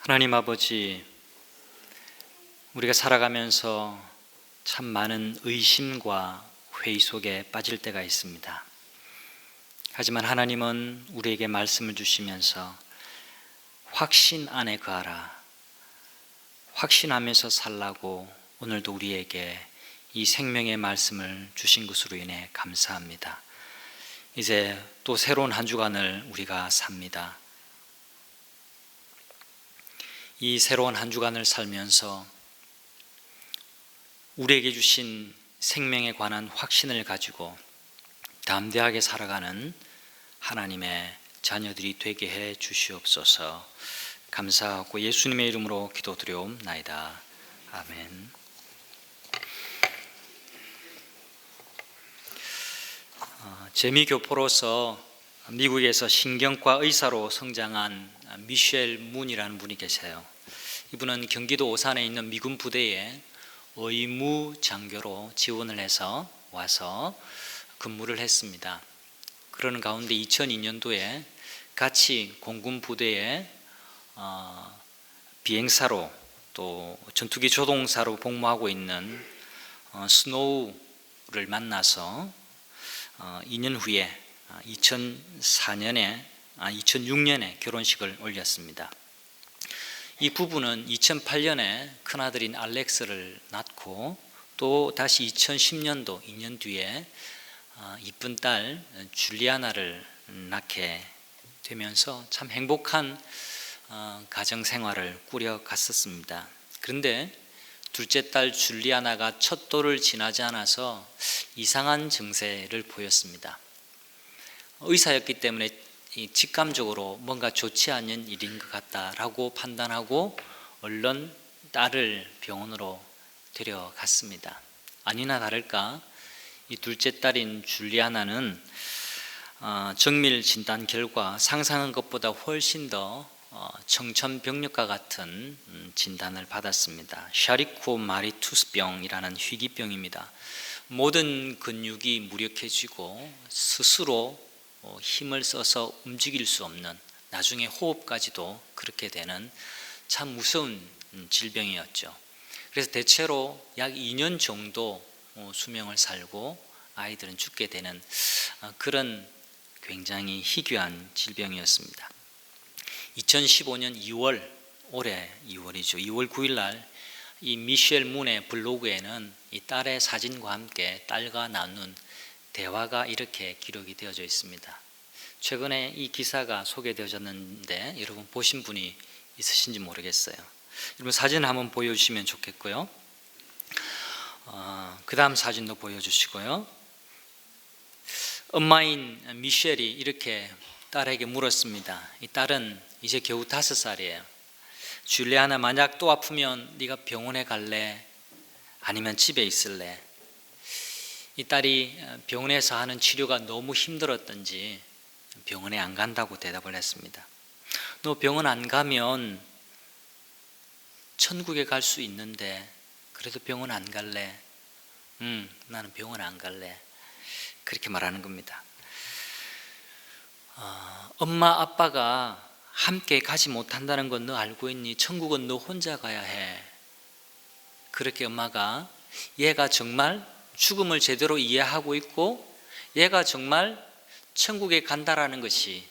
하나님 아버지, 우리가 살아가면서 참 많은 의심과 회의 속에 빠질 때가 있습니다. 하지만 하나님은 우리에게 말씀을 주시면서 확신 안에 거하라, 확신하면서 살라고 오늘도 우리에게 이 생명의 말씀을 주신 것으로 인해 감사합니다. 이제 또 새로운 한 주간을 우리가 삽니다. 이 새로운 한 주간을 살면서 우리에게 주신 생명에 관한 확신을 가지고 담대하게 살아가는 하나님의 자녀들이 되게 해 주시옵소서. 감사하고 예수님의 이름으로 기도드려옵나이다. 아멘. 재미교포로서 미국에서 신경과 의사로 성장한 미셸 문이라는 분이 계세요. 이분은 경기도 오산에 있는 미군 부대에 의무장교로 지원을 해서 와서 근무를 했습니다. 그러는 가운데 2002년도에 같이 공군 부대에 비행사로 또 전투기 조종사로 복무하고 있는 스노우를 만나서 2년 후에 2006년에 결혼식을 올렸습니다. 이 부부는 2008년에 큰아들인 알렉스를 낳고 또 다시 2010년도 2년 뒤에 이쁜 딸 줄리아나를 낳게 되면서 참 행복한 가정생활을 꾸려갔었습니다. 그런데 둘째 딸 줄리아나가 첫 돌을 지나지 않아서 이상한 증세를 보였습니다. 의사였기 때문에 직감적으로 뭔가 좋지 않은 일인 것 같다라고 판단하고 얼른 딸을 병원으로 데려갔습니다. 아니나 다를까 이 둘째 딸인 줄리아나는 정밀 진단 결과 상상한 것보다 훨씬 더 청천벽력과 같은 진단을 받았습니다. 샤리코마리투스병이라는 희귀병입니다. 모든 근육이 무력해지고 스스로 힘을 써서 움직일 수 없는, 나중에 호흡까지도 그렇게 되는 참 무서운 질병이었죠. 그래서 대체로 약 2년 정도 수명을 살고 아이들은 죽게 되는 그런 굉장히 희귀한 질병이었습니다. 2015년 2월, 올해 2월이죠. 2월 9일 날 이 미셸 문의 블로그에는 이 딸의 사진과 함께 딸과 나눈 대화가 이렇게 기록이 되어져 있습니다. 최근에 이 기사가 소개되어졌는데 여러분 보신 분이 있으신지 모르겠어요. 여러분 사진 한번 보여주시면 좋겠고요. 그 다음 사진도 보여주시고요. 엄마인 미셸이 이렇게 딸에게 물었습니다. 이 딸은 이제 겨우 5살이에요. 줄리아나, 만약 또 아프면 네가 병원에 갈래? 아니면 집에 있을래? 이 딸이 병원에서 하는 치료가 너무 힘들었던지 병원에 안 간다고 대답을 했습니다. 너 병원 안 가면 천국에 갈 수 있는데 그래도 병원 안 갈래? 나는 병원 안 갈래. 그렇게 말하는 겁니다. 엄마 아빠가 함께 가지 못한다는 건 너 알고 있니? 천국은 너 혼자 가야 해. 그렇게 엄마가 얘가 정말 죽음을 제대로 이해하고 있고 얘가 정말 천국에 간다라는 것이,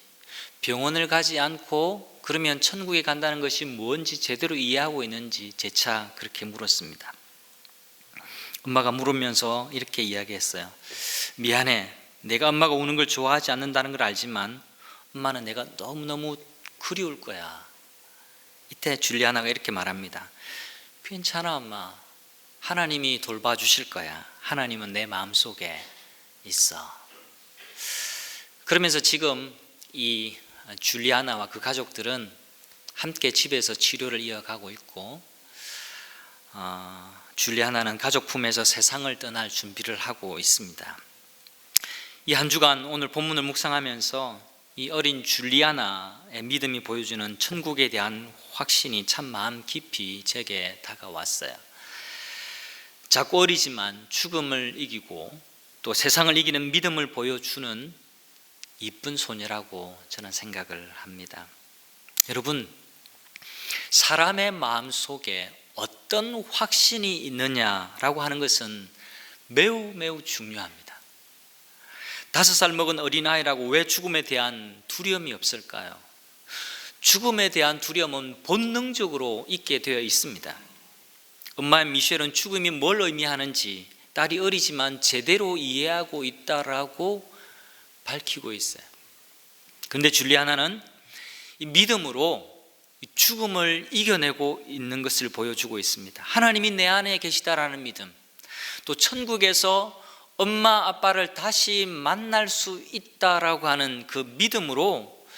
병원을 가지 않고 그러면 천국에 간다는 것이 뭔지 제대로 이해하고 있는지 재차 그렇게 물었습니다. 엄마가 물으면서 이렇게 이야기했어요. 미안해. 내가 엄마가 우는 걸 좋아하지 않는다는 걸 알지만 엄마는 내가 너무너무 그리울 거야. 이때 줄리아나가 이렇게 말합니다. 괜찮아 엄마. 하나님이 돌봐주실 거야. 하나님은 내 마음속에 있어. 그러면서 지금 이 줄리아나와 그 가족들은 함께 집에서 치료를 이어가고 있고 줄리아나는 가족 품에서 세상을 떠날 준비를 하고 있습니다. 이 한 주간 오늘 본문을 묵상하면서 이 어린 줄리아나의 믿음이 보여주는 천국에 대한 확신이 참 마음 깊이 제게 다가왔어요. 작고 어리지만 죽음을 이기고 또 세상을 이기는 믿음을 보여주는 이쁜 소녀라고 저는 생각을 합니다. 여러분, 사람의 마음 속에 어떤 확신이 있느냐라고 하는 것은 매우 매우 중요합니다. 5살 먹은 어린아이라고 왜 죽음에 대한 두려움이 없을까요? 죽음에 대한 두려움은 본능적으로 있게 되어 있습니다. 엄마 미셸은 죽음이 뭘 의미하는지 딸이 어리지만 제대로 이해하고 있다라고 밝히고 있어요. 그런데 줄리아나는 이 믿음으로 죽음을 이겨내고 있는 것을 보여주고 있습니다. 하나님이 내 안에 계시다라는 믿음, 또 천국에서 엄마 아빠를 다시 만날 수 있다라고 하는 그 믿음으로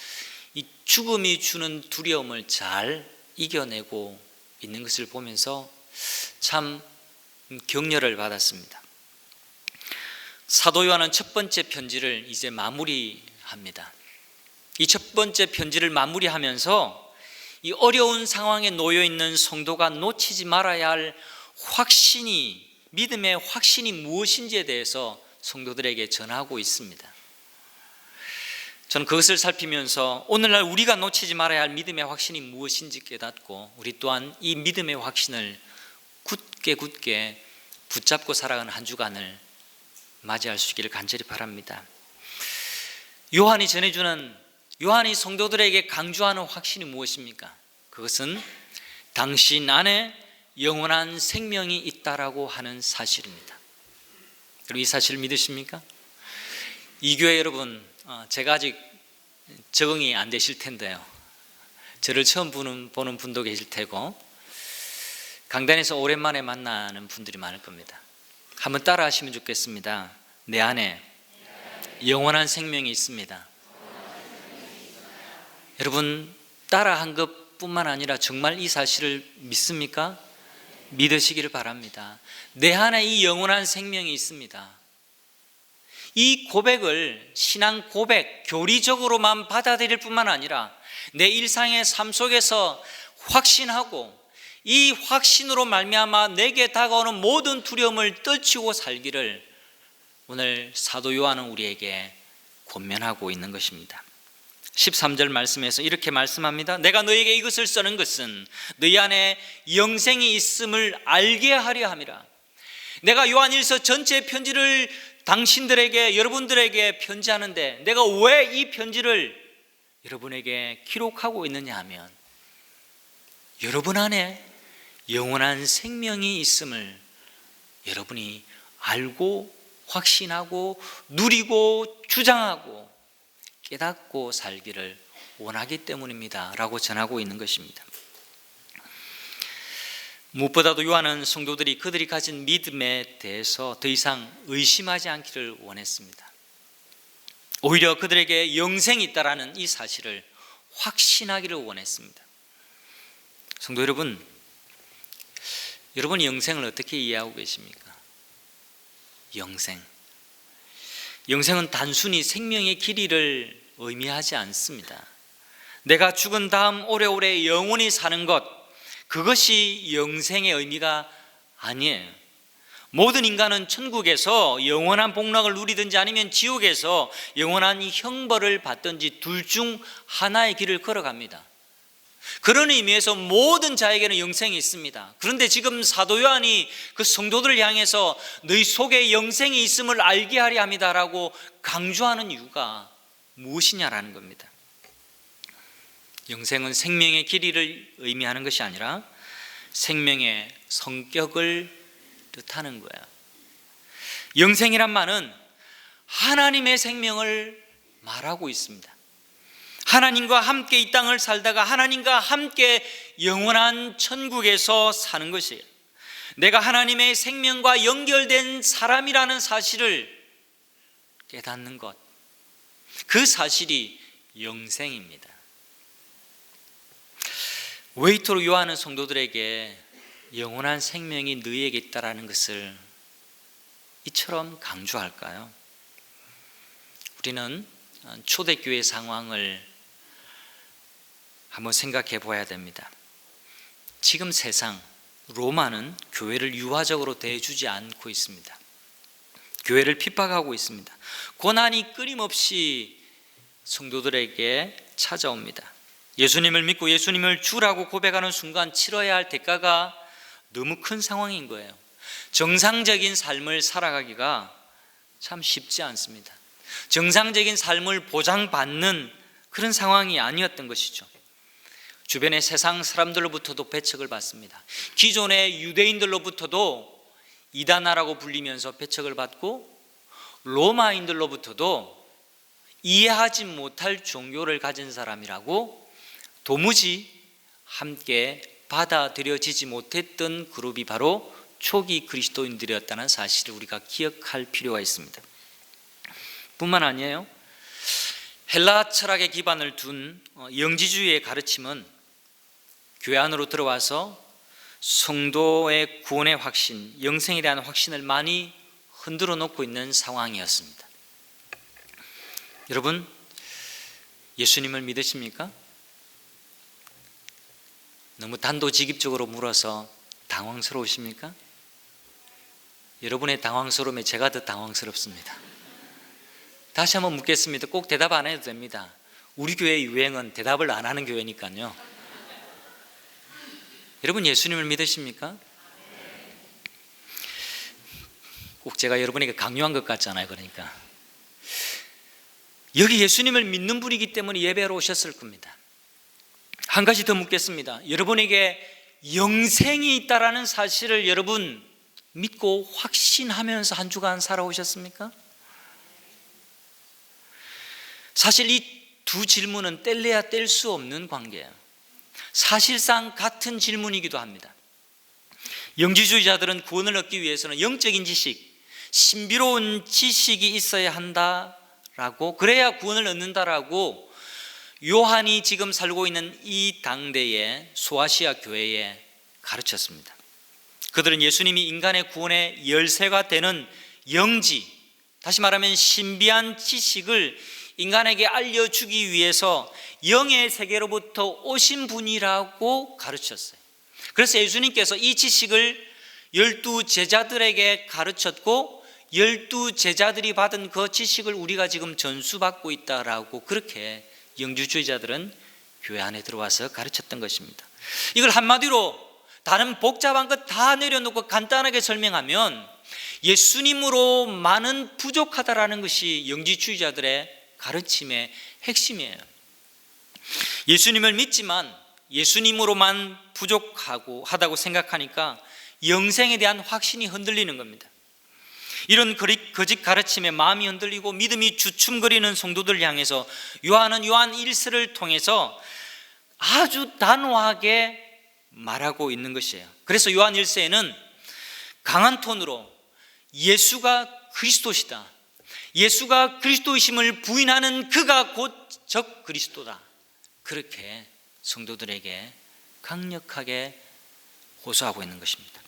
이 죽음이 주는 두려움을 잘 이겨내고 있는 것을 보면서 참 격려를 받았습니다. 사도 요한은 첫 번째 편지를 이제 마무리합니다. 이 첫 번째 편지를 마무리하면서 이 어려운 상황에 놓여 있는 성도가 놓치지 말아야 할 확신이, 믿음의 확신이 무엇인지에 대해서 성도들에게 전하고 있습니다. 저는 그것을 살피면서 오늘날 우리가 놓치지 말아야 할 믿음의 확신이 무엇인지 깨닫고, 우리 또한 이 믿음의 확신을 굳게 붙잡고 살아가는 한 주간을 맞이할 수 있기를 간절히 바랍니다. 요한이 전해주는, 요한이 성도들에게 강조하는 확신이 무엇입니까? 그것은 당신 안에 영원한 생명이 있다라고 하는 사실입니다. 여러분, 이 사실을 믿으십니까? 이 교회 여러분, 제가 아직 적응이 안 되실 텐데요, 저를 처음 보는 분도 계실 테고 강단에서 오랜만에 만나는 분들이 많을 겁니다. 한번 따라 하시면 좋겠습니다. 내 안에 영원한 생명이 있습니다. 여러분, 따라한 것뿐만 아니라 정말 이 사실을 믿습니까? 믿으시기를 바랍니다. 내 안에 이 영원한 생명이 있습니다. 이 고백을 신앙 고백, 교리적으로만 받아들일 뿐만 아니라 내 일상의 삶 속에서 확신하고, 이 확신으로 말미암아 내게 다가오는 모든 두려움을 떨치고 살기를 오늘 사도 요한은 우리에게 권면하고 있는 것입니다. 13절 말씀에서 이렇게 말씀합니다. 내가 너에게 이것을 쓰는 것은 너희 안에 영생이 있음을 알게 하려 함이라. 내가 요한일서 전체 편지를 당신들에게, 여러분들에게 편지하는데 내가 왜 이 편지를 여러분에게 기록하고 있느냐 하면, 여러분 안에 영원한 생명이 있음을 여러분이 알고 확신하고 누리고 주장하고 깨닫고 살기를 원하기 때문입니다 라고 전하고 있는 것입니다. 무엇보다도 요한은 성도들이 그들이 가진 믿음에 대해서 더 이상 의심하지 않기를 원했습니다. 오히려 그들에게 영생이 있다라는 이 사실을 확신하기를 원했습니다. 성도 여러분, 여러분이 영생을 어떻게 이해하고 계십니까? 영생은 단순히 생명의 길이를 의미하지 않습니다. 내가 죽은 다음 오래오래 영원히 사는 것, 그것이 영생의 의미가 아니에요. 모든 인간은 천국에서 영원한 복락을 누리든지 아니면 지옥에서 영원한 형벌을 받든지 둘 중 하나의 길을 걸어갑니다. 그런 의미에서 모든 자에게는 영생이 있습니다. 그런데 지금 사도 요한이 그 성도들을 향해서 너희 속에 영생이 있음을 알게 하려 합니다라고 강조하는 이유가 무엇이냐라는 겁니다. 영생은 생명의 길이를 의미하는 것이 아니라 생명의 성격을 뜻하는 거예요. 영생이란 말은 하나님의 생명을 말하고 있습니다. 하나님과 함께 이 땅을 살다가 하나님과 함께 영원한 천국에서 사는 것이에요. 내가 하나님의 생명과 연결된 사람이라는 사실을 깨닫는 것, 그 사실이 영생입니다. 왜 이토록 요한은 성도들에게 영원한 생명이 너희에게 있다라는 것을 이처럼 강조할까요? 우리는 초대교회 상황을 한번 생각해 보아야 됩니다. 지금 세상 로마는 교회를 유화적으로 대해주지 않고 있습니다. 교회를 핍박하고 있습니다. 고난이 끊임없이 성도들에게 찾아옵니다. 예수님을 믿고 예수님을 주라고 고백하는 순간 치러야 할 대가가 너무 큰 상황인 거예요. 정상적인 삶을 살아가기가 참 쉽지 않습니다. 정상적인 삶을 보장받는 그런 상황이 아니었던 것이죠. 주변의 세상 사람들로부터도 배척을 받습니다. 기존의 유대인들로부터도 이단아라고 불리면서 배척을 받고, 로마인들로부터도 이해하지 못할 종교를 가진 사람이라고 도무지 함께 받아들여지지 못했던 그룹이 바로 초기 그리스도인들이었다는 사실을 우리가 기억할 필요가 있습니다. 뿐만 아니에요, 헬라 철학의 기반을 둔 영지주의의 가르침은 교회 안으로 들어와서 성도의 구원의 확신, 영생에 대한 확신을 많이 흔들어 놓고 있는 상황이었습니다. 여러분, 예수님을 믿으십니까? 너무 단도직입적으로 물어서 당황스러우십니까? 여러분의 당황스러움에 제가 더 당황스럽습니다. 다시 한번 묻겠습니다. 꼭 대답 안 해도 됩니다. 우리 교회의 유행은 대답을 안 하는 교회니까요. 여러분, 예수님을 믿으십니까? 꼭 제가 여러분에게 강요한 것 같잖아요. 그러니까 여기 예수님을 믿는 분이기 때문에 예배하러 오셨을 겁니다. 한 가지 더 묻겠습니다. 여러분에게 영생이 있다라는 사실을 여러분 믿고 확신하면서 한 주간 살아오셨습니까? 사실 이 두 질문은 뗄래야 뗄 수 없는 관계예요. 사실상 같은 질문이기도 합니다. 영지주의자들은 구원을 얻기 위해서는 영적인 지식, 신비로운 지식이 있어야 한다라고, 그래야 구원을 얻는다라고 요한이 지금 살고 있는 이 당대의 소아시아 교회에 가르쳤습니다. 그들은 예수님이 인간의 구원의 열쇠가 되는 영지, 다시 말하면 신비한 지식을 인간에게 알려주기 위해서 영의 세계로부터 오신 분이라고 가르쳤어요. 그래서 예수님께서 이 지식을 12 제자들에게 가르쳤고, 12 제자들이 받은 그 지식을 우리가 지금 전수받고 있다라고, 그렇게 영주주의자들은 교회 안에 들어와서 가르쳤던 것입니다. 이걸 한마디로 다른 복잡한 것 다 내려놓고 간단하게 설명하면 예수님으로만은 부족하다라는 것이 영지주의자들의 가르침의 핵심이에요. 예수님을 믿지만 예수님으로만 부족하다고 생각하니까 영생에 대한 확신이 흔들리는 겁니다. 이런 거짓 가르침에 마음이 흔들리고 믿음이 주춤거리는 성도들을 향해서 요한은 요한 1서를 통해서 아주 단호하게 말하고 있는 것이에요. 그래서 요한 1서에는 강한 톤으로 예수가 그리스도시다, 예수가 그리스도이심을 부인하는 그가 곧 적 그리스도다, 그렇게 성도들에게 강력하게 호소하고 있는 것입니다.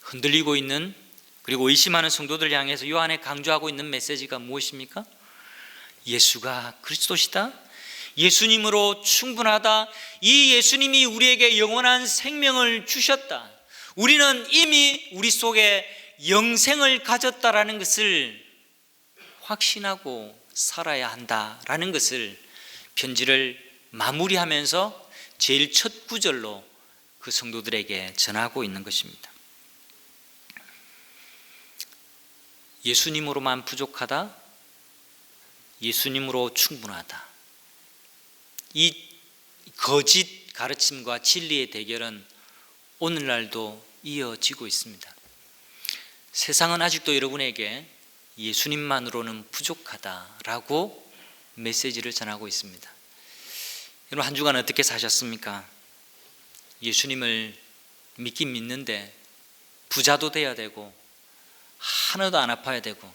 흔들리고 있는, 그리고 의심하는 성도들을 향해서 요한에 강조하고 있는 메시지가 무엇입니까? 예수가 그리스도시다, 예수님으로 충분하다, 이 예수님이 우리에게 영원한 생명을 주셨다, 우리는 이미 우리 속에 영생을 가졌다라는 것을 확신하고 살아야 한다라는 것을 편지를 마무리하면서 제일 첫 구절로 그 성도들에게 전하고 있는 것입니다. 예수님으로만 부족하다, 예수님으로 충분하다. 이 거짓 가르침과 진리의 대결은 오늘날도 이어지고 있습니다. 세상은 아직도 여러분에게 예수님만으로는 부족하다라고 메시지를 전하고 있습니다. 여러분, 한 주간 어떻게 사셨습니까? 예수님을 믿긴 믿는데 부자도 돼야 되고, 하나도 안 아파야 되고,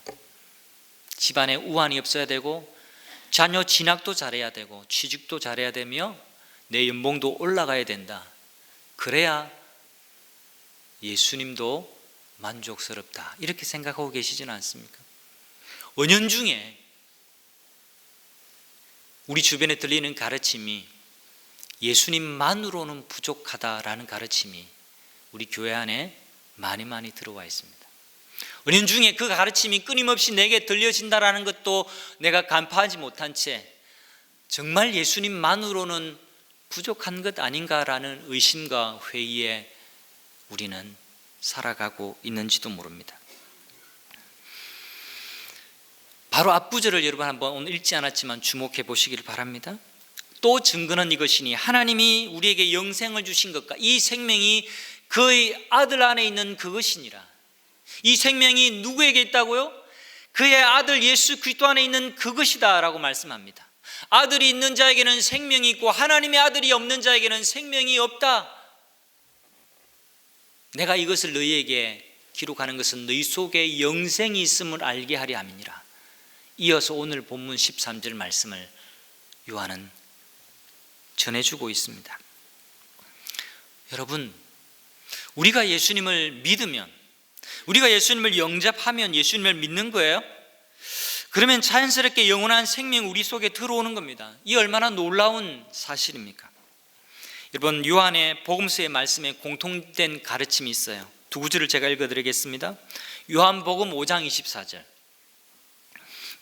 집안에 우환이 없어야 되고, 자녀 진학도 잘해야 되고, 취직도 잘해야 되며, 내 연봉도 올라가야 된다. 그래야 예수님도 만족스럽다, 이렇게 생각하고 계시지는 않습니까? 은연중에 우리 주변에 들리는 가르침이 예수님만으로는 부족하다라는 가르침이 우리 교회 안에 많이 들어와 있습니다. 은연중에 그 가르침이 끊임없이 내게 들려진다라는 것도 내가 간파하지 못한 채 정말 예수님만으로는 부족한 것 아닌가라는 의심과 회의에 우리는 살아가고 있는지도 모릅니다. 바로 앞구절을 여러분 한번 오늘 읽지 않았지만 주목해 보시기를 바랍니다. 또 증거는 이것이니 하나님이 우리에게 영생을 주신 것과 이 생명이 그의 아들 안에 있는 그것이니라. 이 생명이 누구에게 있다고요? 그의 아들 예수 그리스도 안에 있는 그것이다 라고 말씀합니다. 아들이 있는 자에게는 생명이 있고 하나님의 아들이 없는 자에게는 생명이 없다. 내가 이것을 너희에게 기록하는 것은 너희 속에 영생이 있음을 알게 하려 함이니라. 이어서 오늘 본문 13절 말씀을 요한은 전해주고 있습니다. 여러분, 우리가 예수님을 믿으면, 우리가 예수님을 영접하면 예수님을 믿는 거예요. 그러면 자연스럽게 영원한 생명 우리 속에 들어오는 겁니다. 이 얼마나 놀라운 사실입니까? 여러분, 요한의 복음서의 말씀에 공통된 가르침이 있어요. 두 구절을 제가 읽어드리겠습니다. 요한복음 5장 24절.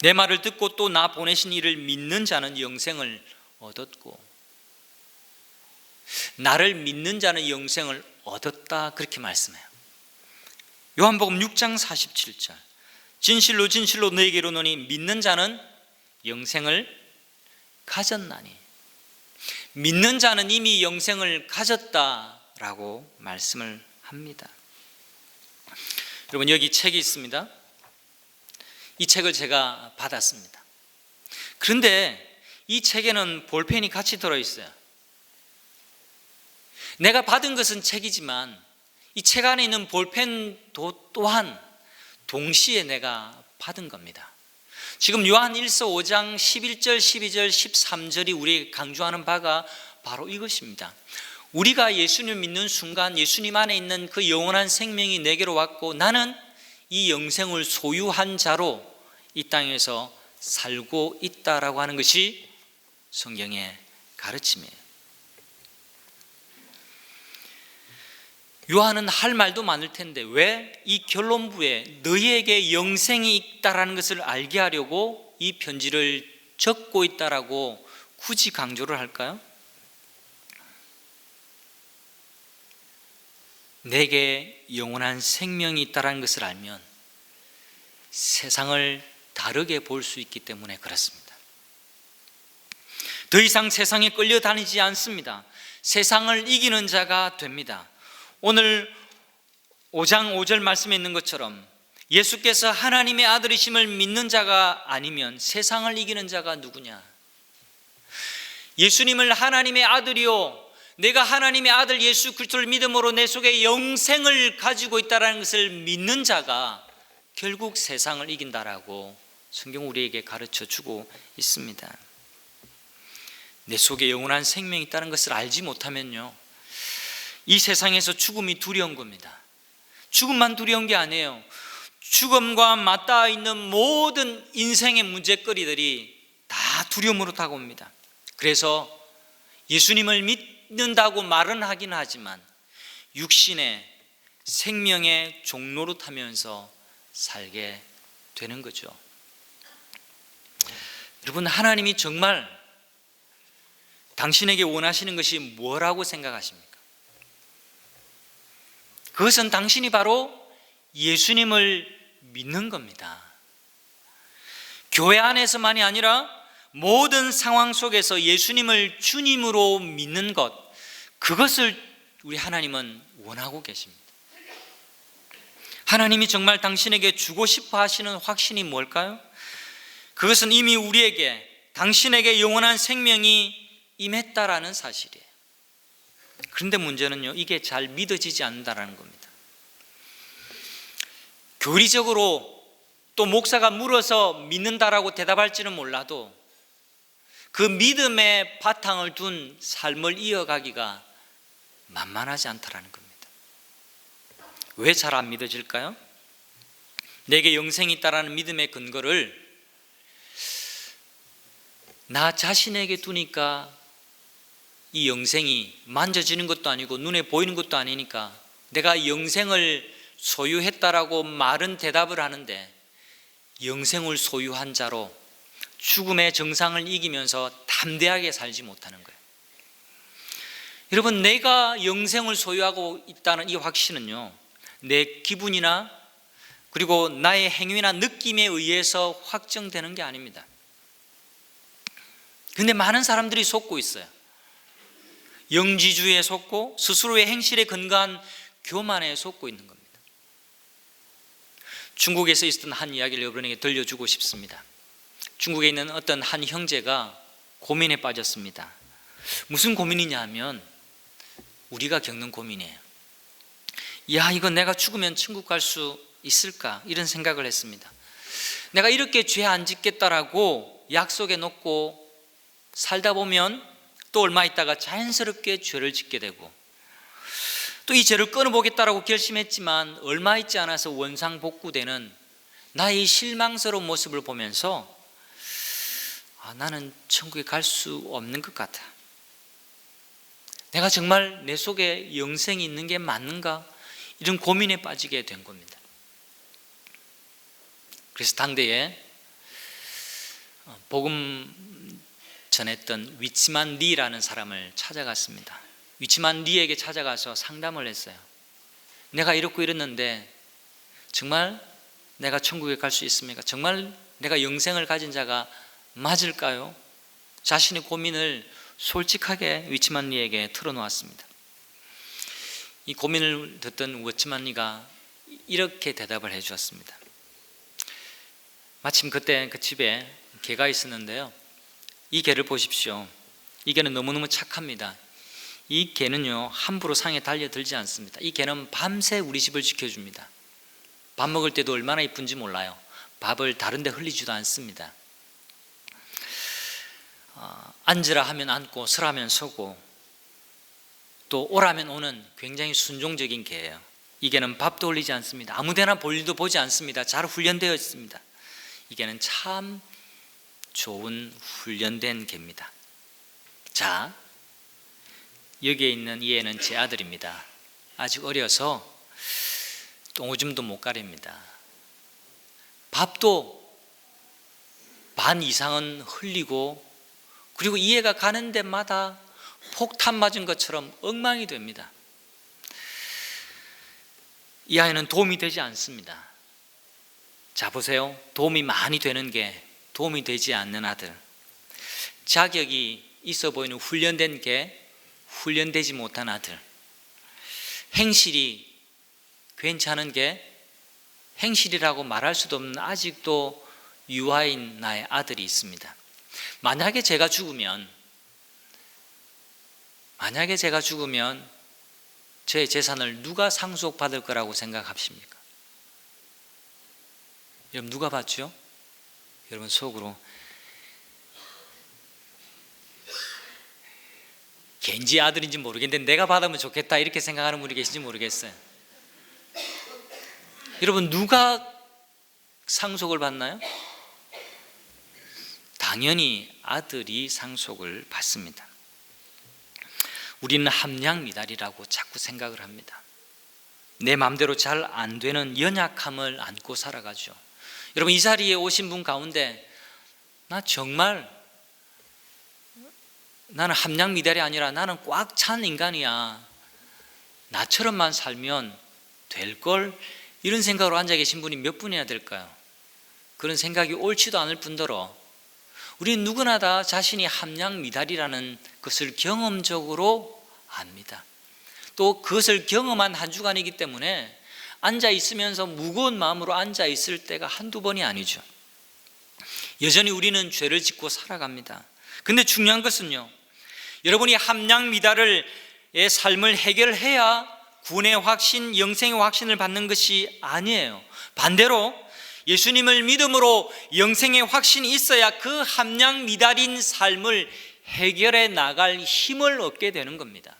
내 말을 듣고 또 나 보내신 이를 믿는 자는 영생을 얻었고 나를 믿는 자는 영생을 얻었다, 그렇게 말씀해요. 요한복음 6장 47절. 진실로 진실로 너에게 이르노니 믿는 자는 영생을 가졌나니. 믿는 자는 이미 영생을 가졌다라고 말씀을 합니다. 여러분, 여기 책이 있습니다. 이 책을 제가 받았습니다. 그런데 이 책에는 볼펜이 같이 들어있어요. 내가 받은 것은 책이지만 이 책 안에 있는 볼펜도 또한 동시에 내가 받은 겁니다. 지금 요한 1서 5장 11절, 12절, 13절이 우리에게 강조하는 바가 바로 이것입니다. 우리가 예수님을 믿는 순간 예수님 안에 있는 그 영원한 생명이 내게로 왔고 나는 이 영생을 소유한 자로 이 땅에서 살고 있다라고 하는 것이 성경의 가르침이에요. 요한은 할 말도 많을 텐데 왜 이 결론부에 너희에게 영생이 있다라는 것을 알게 하려고 이 편지를 적고 있다라고 굳이 강조를 할까요? 내게 영원한 생명이 있다라는 것을 알면 세상을 다르게 볼 수 있기 때문에 그렇습니다. 더 이상 세상에 끌려다니지 않습니다. 세상을 이기는 자가 됩니다. 오늘 5장 5절 말씀에 있는 것처럼 예수께서 하나님의 아들이심을 믿는 자가 아니면 세상을 이기는 자가 누구냐? 예수님을 하나님의 아들이요, 내가 하나님의 아들 예수 그리스도를 믿음으로 내 속에 영생을 가지고 있다는 것을 믿는 자가 결국 세상을 이긴다라고 성경 우리에게 가르쳐 주고 있습니다. 내 속에 영원한 생명이 있다는 것을 알지 못하면요, 이 세상에서 죽음이 두려운 겁니다. 죽음만 두려운 게 아니에요. 죽음과 맞닿아 있는 모든 인생의 문제거리들이 다 두려움으로 다가옵니다. 그래서 예수님을 믿는다고 말은 하긴 하지만 육신의 생명의 종로로 타면서 살게 되는 거죠. 여러분, 하나님이 정말 당신에게 원하시는 것이 뭐라고 생각하십니까? 그것은 당신이 바로 예수님을 믿는 겁니다. 교회 안에서만이 아니라 모든 상황 속에서 예수님을 주님으로 믿는 것, 그것을 우리 하나님은 원하고 계십니다. 하나님이 정말 당신에게 주고 싶어 하시는 확신이 뭘까요? 그것은 이미 우리에게, 당신에게 영원한 생명이 임했다라는 사실이에요. 그런데 문제는요, 이게 잘 믿어지지 않는다는 겁니다. 교리적으로 또 목사가 물어서 믿는다라고 대답할지는 몰라도 그 믿음의 바탕을 둔 삶을 이어가기가 만만하지 않다라는 겁니다. 왜 잘 안 믿어질까요? 내게 영생이 있다라는 믿음의 근거를 나 자신에게 두니까 이 영생이 만져지는 것도 아니고 눈에 보이는 것도 아니니까 내가 영생을 소유했다라고 말은 대답을 하는데 영생을 소유한 자로 죽음의 정상을 이기면서 담대하게 살지 못하는 거예요. 여러분, 내가 영생을 소유하고 있다는 이 확신은요, 내 기분이나 그리고 나의 행위나 느낌에 의해서 확정되는 게 아닙니다. 근데 많은 사람들이 속고 있어요. 영지주의에 속고 스스로의 행실에 근거한 교만에 속고 있는 겁니다. 중국에서 있었던 한 이야기를 여러분에게 들려주고 싶습니다. 중국에 있는 어떤 한 형제가 고민에 빠졌습니다. 무슨 고민이냐 하면 우리가 겪는 고민이에요. 야, 이거 내가 죽으면 천국 갈 수 있을까? 이런 생각을 했습니다. 내가 이렇게 죄 안 짓겠다라고 약속해 놓고 살다 보면 또 얼마 있다가 자연스럽게 죄를 짓게 되고, 또 이 죄를 끊어보겠다라고 결심했지만 얼마 있지 않아서 원상복구되는 나의 실망스러운 모습을 보면서 나는 천국에 갈 수 없는 것 같아. 내가 정말 내 속에 영생이 있는 게 맞는가? 이런 고민에 빠지게 된 겁니다. 그래서 당대에 복음 전했던 위치만 리라는 사람을 찾아갔습니다. 위치만 리에게 찾아가서 상담을 했어요. 내가 이렇고 이랬는데 정말 내가 천국에 갈 수 있습니까? 정말 내가 영생을 가진 자가 맞을까요? 자신의 고민을 솔직하게 위치만 리에게 털어놓았습니다. 이 고민을 듣던 위치만 리가 이렇게 대답을 해 주었습니다. 마침 그때 그 집에 개가 있었는데요, 이 개를 보십시오. 이 개는 너무너무 착합니다. 이 개는요, 함부로 상에 달려들지 않습니다. 이 개는 밤새 우리 집을 지켜줍니다. 밥 먹을 때도 얼마나 이쁜지 몰라요. 밥을 다른 데 흘리지도 않습니다. 앉으라 하면 앉고 서라면 서고 또 오라면 오는 굉장히 순종적인 개예요. 이 개는 밥도 흘리지 않습니다. 아무데나 볼일도 보지 않습니다. 잘 훈련되어 있습니다. 이 개는 참 좋은 훈련된 개입니다. 자, 여기에 있는 이 애는 제 아들입니다. 아직 어려서 똥오줌도 못 가립니다. 밥도 반 이상은 흘리고, 그리고 이 애가 가는 데마다 폭탄 맞은 것처럼 엉망이 됩니다. 이 아이는 도움이 되지 않습니다. 자, 보세요. 도움이 많이 되는 게 도움이 되지 않는 아들, 자격이 있어 보이는 훈련된 게 훈련되지 못한 아들, 행실이 괜찮은 게 행실이라고 말할 수도 없는 아직도 유아인 나의 아들이 있습니다. 만약에 제가 죽으면 제 재산을 누가 상속받을 거라고 생각하십니까? 여러분, 누가 받죠? 여러분 속으로 걘지 아들인지 모르겠는데 내가 받으면 좋겠다 이렇게 생각하는 분이 계신지 모르겠어요. 여러분, 누가 상속을 받나요? 당연히 아들이 상속을 받습니다. 우리는 함량미달이라고 자꾸 생각을 합니다. 내 마음대로 잘 안 되는 연약함을 안고 살아가죠. 여러분, 이 자리에 오신 분 가운데 나는 함량미달이 아니라 나는 꽉 찬 인간이야, 나처럼만 살면 될걸, 이런 생각으로 앉아 계신 분이 몇 분이나 될까요? 그런 생각이 옳지도 않을 뿐더러 우리는 누구나 다 자신이 함량미달이라는 것을 경험적으로 압니다. 또 그것을 경험한 한 주간이기 때문에 앉아 있으면서 무거운 마음으로 앉아 있을 때가 한두 번이 아니죠. 여전히 우리는 죄를 짓고 살아갑니다. 근데 중요한 것은요, 여러분이 함량미달의 삶을 해결해야 구원의 확신, 영생의 확신을 받는 것이 아니에요. 반대로 예수님을 믿음으로 영생의 확신이 있어야 그 함량미달인 삶을 해결해 나갈 힘을 얻게 되는 겁니다.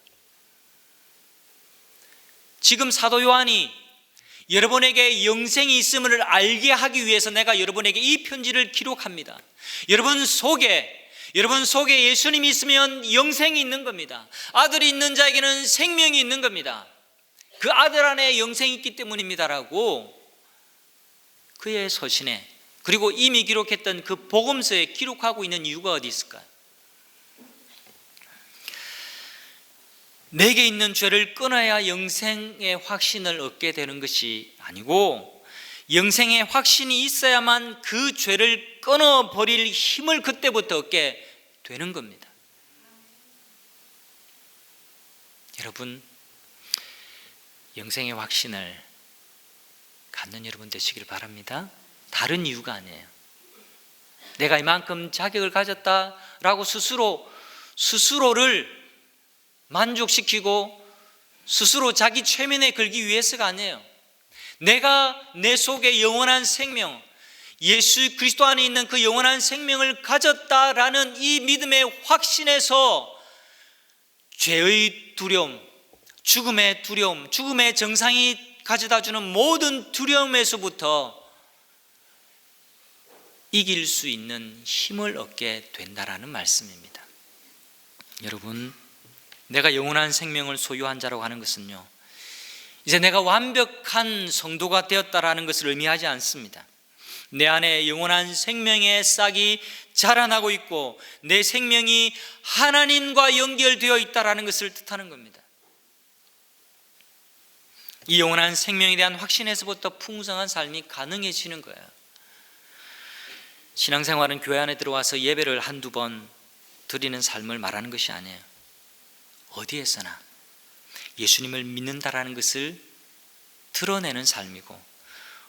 지금 사도 요한이 여러분에게 영생이 있음을 알게 하기 위해서 내가 여러분에게 이 편지를 기록합니다. 여러분 속에 예수님이 있으면 영생이 있는 겁니다. 아들이 있는 자에게는 생명이 있는 겁니다. 그 아들 안에 영생이 있기 때문입니다라고 그의 서신에, 그리고 이미 기록했던 그 복음서에 기록하고 있는 이유가 어디 있을까요? 내게 있는 죄를 끊어야 영생의 확신을 얻게 되는 것이 아니고, 영생의 확신이 있어야만 그 죄를 끊어버릴 힘을 그때부터 얻게 되는 겁니다. 여러분, 영생의 확신을 갖는 여러분 되시길 바랍니다. 다른 이유가 아니에요. 내가 이만큼 자격을 가졌다라고 스스로를 만족시키고 스스로 자기 최면에 걸기 위해서가 아니에요. 내가 내 속에 영원한 생명, 예수 그리스도 안에 있는 그 영원한 생명을 가졌다라는 이 믿음의 확신에서 죄의 두려움, 죽음의 두려움, 죽음의 정상이 가져다주는 모든 두려움에서부터 이길 수 있는 힘을 얻게 된다라는 말씀입니다. 여러분, 내가 영원한 생명을 소유한 자라고 하는 것은요, 이제 내가 완벽한 성도가 되었다라는 것을 의미하지 않습니다. 내 안에 영원한 생명의 싹이 자라나고 있고 내 생명이 하나님과 연결되어 있다라는 것을 뜻하는 겁니다. 이 영원한 생명에 대한 확신에서부터 풍성한 삶이 가능해지는 거예요. 신앙생활은 교회 안에 들어와서 예배를 한두 번 드리는 삶을 말하는 것이 아니에요. 어디에서나 예수님을 믿는다라는 것을 드러내는 삶이고,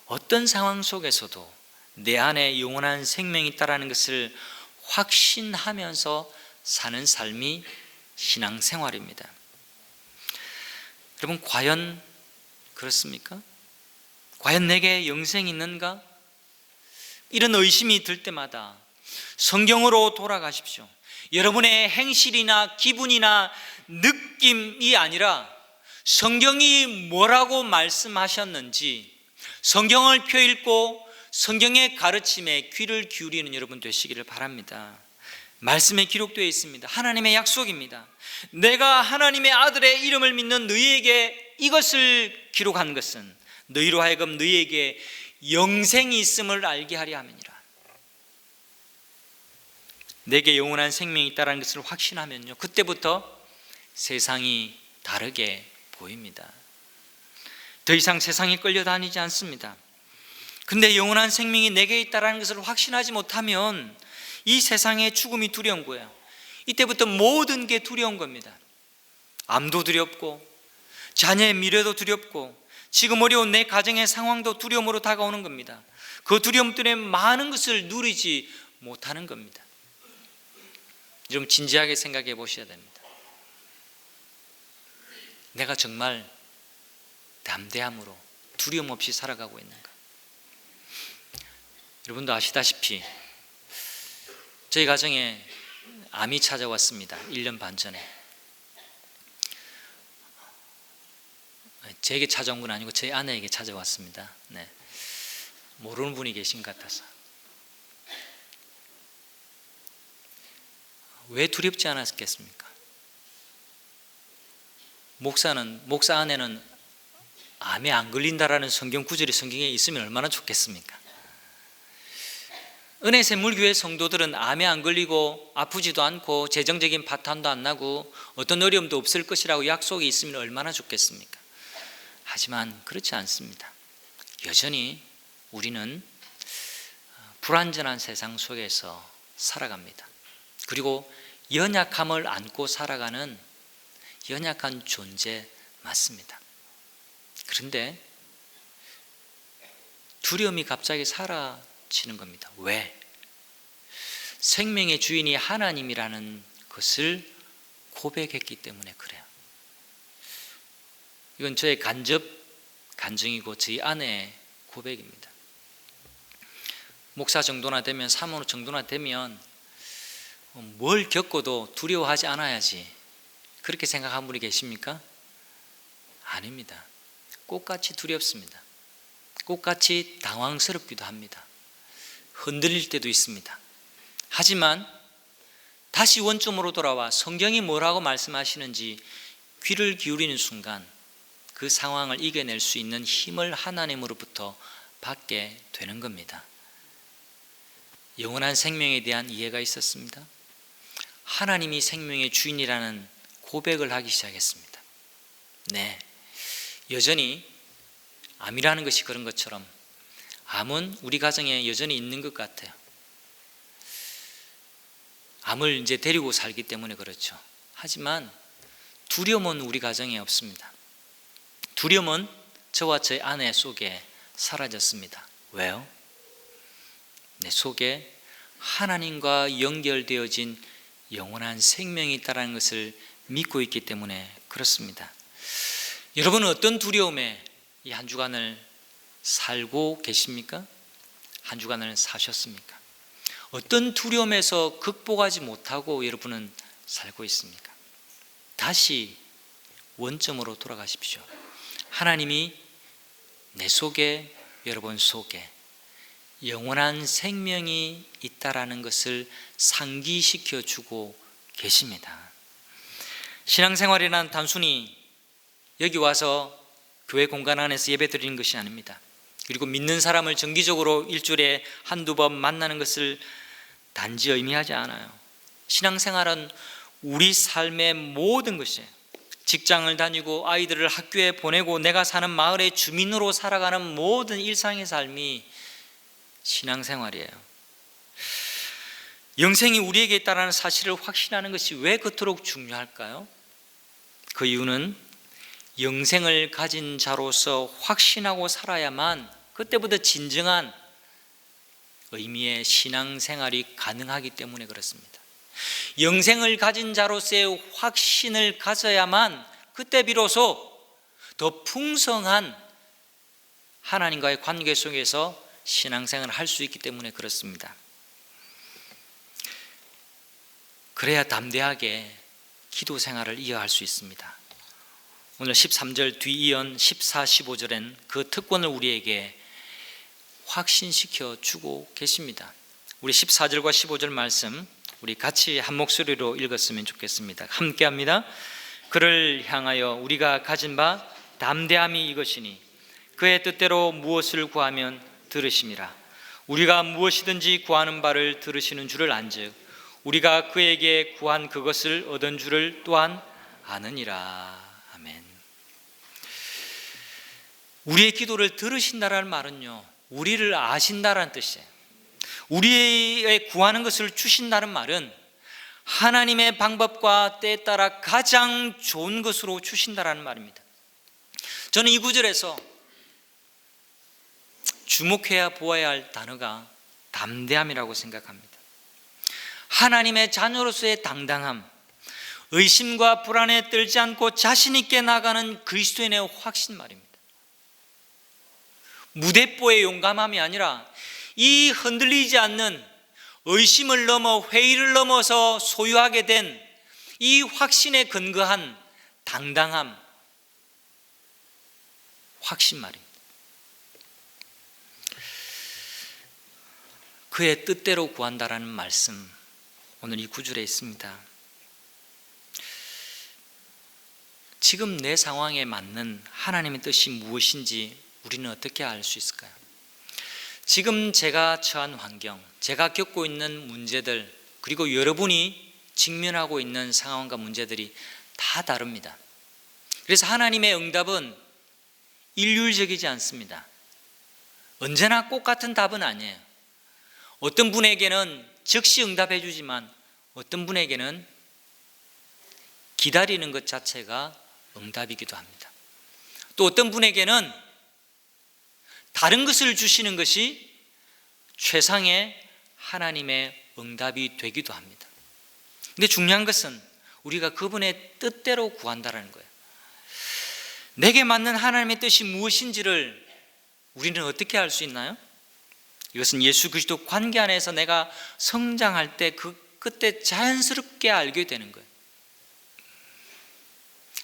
어떤 상황 속에서도 내 안에 영원한 생명이 있다라는 것을 확신하면서 사는 삶이 신앙생활입니다. 여러분, 과연 그렇습니까? 과연 내게 영생이 있는가? 이런 의심이 들 때마다 성경으로 돌아가십시오. 여러분의 행실이나 기분이나 느낌이 아니라 성경이 뭐라고 말씀하셨는지 성경을 펴읽고 성경의 가르침에 귀를 기울이는 여러분 되시기를 바랍니다. 말씀에 기록되어 있습니다. 하나님의 약속입니다. 내가 하나님의 아들의 이름을 믿는 너희에게 이것을 기록한 것은 너희로 하여금 너희에게 영생이 있음을 알게 하려 함이니라. 내게 영원한 생명이 있다는 것을 확신하면요, 그때부터 세상이 다르게 보입니다. 더 이상 세상에 끌려다니지 않습니다. 근데 영원한 생명이 내게 있다는 것을 확신하지 못하면 이 세상의 죽음이 두려운 거예요. 이때부터 모든 게 두려운 겁니다. 암도 두렵고 자녀의 미래도 두렵고 지금 어려운 내 가정의 상황도 두려움으로 다가오는 겁니다. 그 두려움 때문에 많은 것을 누리지 못하는 겁니다. 좀 진지하게 생각해 보셔야 됩니다. 내가 정말 담대함으로 두려움 없이 살아가고 있는가? 여러분도 아시다시피 저희 가정에 암이 찾아왔습니다. 1년 반 전에. 제게 찾아온 건 아니고 저희 아내에게 찾아왔습니다. 네. 모르는 분이 계신 것 같아서. 왜 두렵지 않았겠습니까? 목사 아내는 암에 안 걸린다라는 성경 구절이 성경에 있으면 얼마나 좋겠습니까? 은혜 샘물교회 성도들은 암에 안 걸리고 아프지도 않고 재정적인 파탄도 안 나고 어떤 어려움도 없을 것이라고 약속이 있으면 얼마나 좋겠습니까? 하지만 그렇지 않습니다. 여전히 우리는 불완전한 세상 속에서 살아갑니다. 그리고 연약함을 안고 살아가는 연약한 존재 맞습니다. 그런데 두려움이 갑자기 사라지는 겁니다. 왜? 생명의 주인이 하나님이라는 것을 고백했기 때문에 그래요. 이건 저의 간증이고 저희 아내의 고백입니다. 목사 정도나 되면, 사모 정도나 되면 뭘 겪어도 두려워하지 않아야지, 그렇게 생각하는 분이 계십니까? 아닙니다. 꽃같이 두렵습니다. 꽃같이 당황스럽기도 합니다. 흔들릴 때도 있습니다. 하지만 다시 원점으로 돌아와 성경이 뭐라고 말씀하시는지 귀를 기울이는 순간 그 상황을 이겨낼 수 있는 힘을 하나님으로부터 받게 되는 겁니다. 영원한 생명에 대한 이해가 있었습니다. 하나님이 생명의 주인이라는 고백을 하기 시작했습니다. 네, 여전히 암이라는 것이 그런 것처럼 암은 우리 가정에 여전히 있는 것 같아요. 암을 이제 데리고 살기 때문에 그렇죠. 하지만 두려움은 우리 가정에 없습니다. 두려움은 저와 저의 아내 속에 사라졌습니다. 왜요? 내 속에 하나님과 연결되어진 영원한 생명이 있다는 것을 믿고 있기 때문에 그렇습니다. 여러분은 어떤 두려움에 이 한 주간을 살고 계십니까? 한 주간을 사셨습니까? 어떤 두려움에서 극복하지 못하고 여러분은 살고 있습니까? 다시 원점으로 돌아가십시오. 하나님이 내 속에, 여러분 속에 영원한 생명이 있다라는 것을 상기시켜 주고 계십니다. 신앙생활이란 단순히 여기 와서 교회 공간 안에서 예배 드리는 것이 아닙니다. 그리고 믿는 사람을 정기적으로 일주일에 한두 번 만나는 것을 단지 의미하지 않아요. 신앙생활은 우리 삶의 모든 것이에요. 직장을 다니고 아이들을 학교에 보내고 내가 사는 마을의 주민으로 살아가는 모든 일상의 삶이 신앙생활이에요. 영생이 우리에게 있다는 사실을 확신하는 것이 왜 그토록 중요할까요? 그 이유는 영생을 가진 자로서 확신하고 살아야만 그때부터 진정한 의미의 신앙생활이 가능하기 때문에 그렇습니다. 영생을 가진 자로서의 확신을 가져야만 그때 비로소 더 풍성한 하나님과의 관계 속에서 신앙생활을 할 수 있기 때문에 그렇습니다. 그래야 담대하게 기도 생활을 이어갈 수 있습니다. 오늘 13절 뒤이은 14, 15절엔 그 특권을 우리에게 확신시켜 주고 계십니다. 우리 14절과 15절 말씀 우리 같이 한 목소리로 읽었으면 좋겠습니다. 함께 합니다. 그를 향하여 우리가 가진 바 담대함이 이것이니 그의 뜻대로 무엇을 구하면 들으심이라. 우리가 무엇이든지 구하는 바를 들으시는 줄을 안즉 우리가 그에게 구한 그것을 얻은 줄을 또한 아느니라. 아멘. 우리의 기도를 들으신다라는 말은요, 우리를 아신다라는 뜻이에요. 우리의 구하는 것을 주신다는 말은 하나님의 방법과 때에 따라 가장 좋은 것으로 주신다라는 말입니다. 저는 이 구절에서 주목해야 보아야 할 단어가 담대함이라고 생각합니다. 하나님의 자녀로서의 당당함, 의심과 불안에 떨지 않고 자신 있게 나가는 그리스도인의 확신 말입니다. 무대뽀의 용감함이 아니라 이 흔들리지 않는 의심을 넘어 회의를 넘어서 소유하게 된 이 확신에 근거한 당당함, 확신 말입니다. 그의 뜻대로 구한다라는 말씀 오늘 이 구절에 있습니다. 지금 내 상황에 맞는 하나님의 뜻이 무엇인지 우리는 어떻게 알 수 있을까요? 지금 제가 처한 환경, 제가 겪고 있는 문제들, 그리고 여러분이 직면하고 있는 상황과 문제들이 다 다릅니다. 그래서 하나님의 응답은 일률적이지 않습니다. 언제나 똑같은 답은 아니에요. 어떤 분에게는 즉시 응답해 주지만 어떤 분에게는 기다리는 것 자체가 응답이기도 합니다. 또 어떤 분에게는 다른 것을 주시는 것이 최상의 하나님의 응답이 되기도 합니다. 근데 중요한 것은 우리가 그분의 뜻대로 구한다는 거예요. 내게 맞는 하나님의 뜻이 무엇인지를 우리는 어떻게 알 수 있나요? 이것은 예수 그리스도 관계 안에서 내가 성장할 때 그때 자연스럽게 알게 되는 거예요.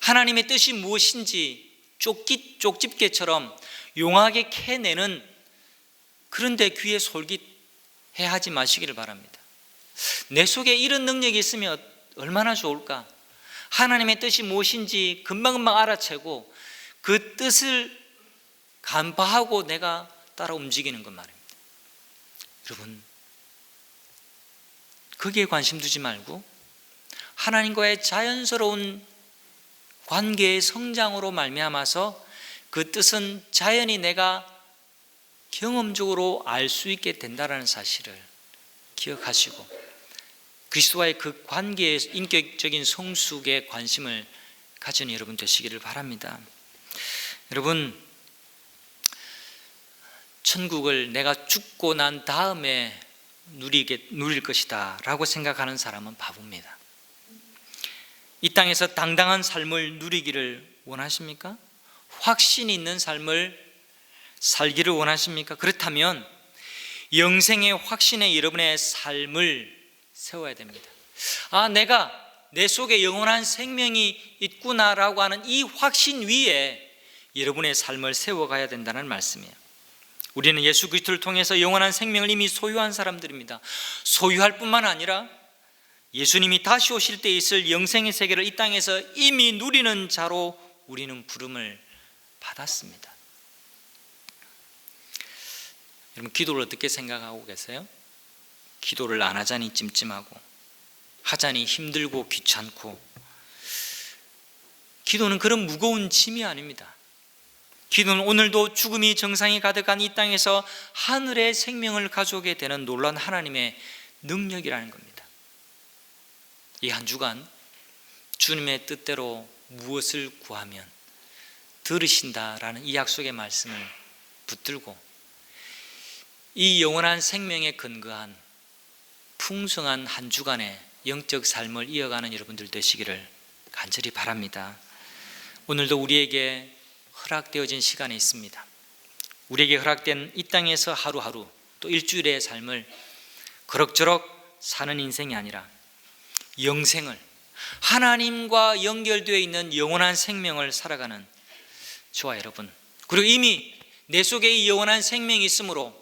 하나님의 뜻이 무엇인지 쪽집게처럼 용하게 캐내는 그런데 귀에 솔깃해하지 마시기를 바랍니다. 내 속에 이런 능력이 있으면 얼마나 좋을까? 하나님의 뜻이 무엇인지 금방금방 알아채고 그 뜻을 간파하고 내가 따라 움직이는 것 말입니다. 여러분, 거기에 관심 두지 말고 하나님과의 자연스러운 관계의 성장으로 말미암아서 그 뜻은 자연히 내가 경험적으로 알 수 있게 된다는 사실을 기억하시고 그리스도와의 그 관계의 인격적인 성숙에 관심을 가진 여러분 되시기를 바랍니다. 여러분, 천국을 내가 죽고 난 다음에 누릴 것이다 라고 생각하는 사람은 바보입니다. 이 땅에서 당당한 삶을 누리기를 원하십니까? 확신 있는 삶을 살기를 원하십니까? 그렇다면 영생의 확신에 여러분의 삶을 세워야 됩니다. 내가 내 속에 영원한 생명이 있구나라고 하는 이 확신 위에 여러분의 삶을 세워가야 된다는 말씀이에요. 우리는 예수 그리스도를 통해서 영원한 생명을 이미 소유한 사람들입니다. 소유할 뿐만 아니라 예수님이 다시 오실 때 있을 영생의 세계를 이 땅에서 이미 누리는 자로 우리는 부름을 받았습니다. 여러분, 기도를 어떻게 생각하고 계세요? 기도를 안 하자니 찜찜하고 하자니 힘들고 귀찮고, 기도는 그런 무거운 짐이 아닙니다. 기도는 오늘도 죽음이 정상이 가득한 이 땅에서 하늘의 생명을 가져오게 되는 놀라운 하나님의 능력이라는 겁니다. 이 한 주간 주님의 뜻대로 무엇을 구하면 들으신다라는 이 약속의 말씀을 붙들고 이 영원한 생명에 근거한 풍성한 한 주간의 영적 삶을 이어가는 여러분들 되시기를 간절히 바랍니다. 오늘도 우리에게 허락되어진 시간이 있습니다. 우리에게 허락된 이 땅에서 하루하루 또 일주일의 삶을 그럭저럭 사는 인생이 아니라 영생을, 하나님과 연결되어 있는 영원한 생명을 살아가는 저와 여러분, 그리고 이미 내 속에 이 영원한 생명이 있으므로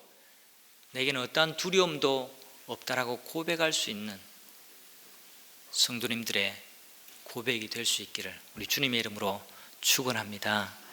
내게는 어떠한 두려움도 없다라고 고백할 수 있는 성도님들의 고백이 될 수 있기를 우리 주님의 이름으로 축원합니다.